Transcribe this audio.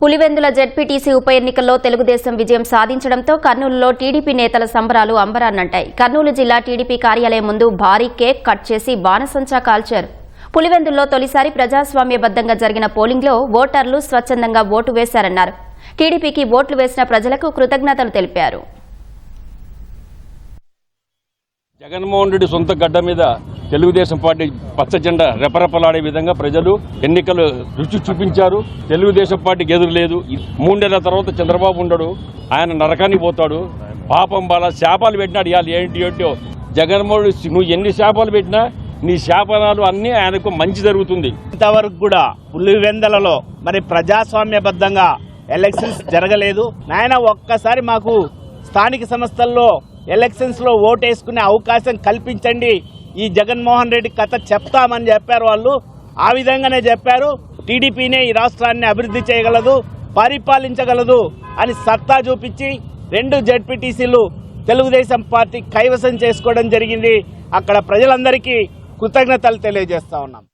Pulivendula ZPTC ఉప ఎన్నికల్లో తెలుగుదేశం విజయం సాధించడంతో కర్నూలులో టీడీపీ నేతల సంబరాలు అంబరాన్నంటాయి. కర్నూలు జిల్లా టీడీపీ కార్యాలయం ముందు భారీ కేక్ కట్ చేసి బాణసంచా కాల్చారు. పులివెందుల్లో తొలిసారి ప్రజాస్వామ్యబద్దంగా జరిగిన పోలింగ్లో ఓటర్లు స్వచ్ఛందంగా ఓటు వేశారన్నారు. టీడీపీకి ఓట్లు వేసిన ప్రజలకు కృతజ్ఞతలు తెలిపారు. జగన్మోహన్ రెడ్డి సొంత గడ్డ మీద తెలుగుదేశం పార్టీ పచ్చ జెండా రెపరెపలాడే విధంగా ప్రజలు ఎన్నికలు రుచి చూపించారు. తెలుగుదేశం పార్టీకి ఎదురు లేదు. 3 నెలల తర్వాత చంద్రబాబు ఉండడు, ఆయన నరకానికి పోతాడు. పాపం బాల శాపాలు పెట్టినాడు. ఇవాళ ఏంటో జగన్మోహన్ రెడ్డి నువ్వు ఎన్ని శాపాలు పెట్టినా నీ శాపనాలు అన్నీ ఆయనకు మంచి జరుగుతుంది. ఇంతవరకు కూడా పులివెందులలో మరి ప్రజాస్వామ్యబద్ధంగా ఎలక్షన్స్ జరగలేదు. నాయన ఒక్కసారి మాకు స్థానిక సంస్థల్లో ఎలక్షన్స్ లో ఓటేసుకునే అవకాశం కల్పించండి, ఈ జగన్మోహన్ రెడ్డి కథ చెప్తామని చెప్పారు. వాళ్ళు ఆ విధంగానే చెప్పారు. టీడీపీనే ఈ రాష్ట్రాన్ని అభివృద్ధి చేయగలదు, పరిపాలించగలదు అని సత్తా చూపించి 2 జెడ్పీటీసీలు తెలుగుదేశం పార్టీ కైవసం చేసుకోవడం జరిగింది. అక్కడ ప్రజలందరికీ కృతజ్ఞతలు తెలియజేస్తా ఉన్నాం.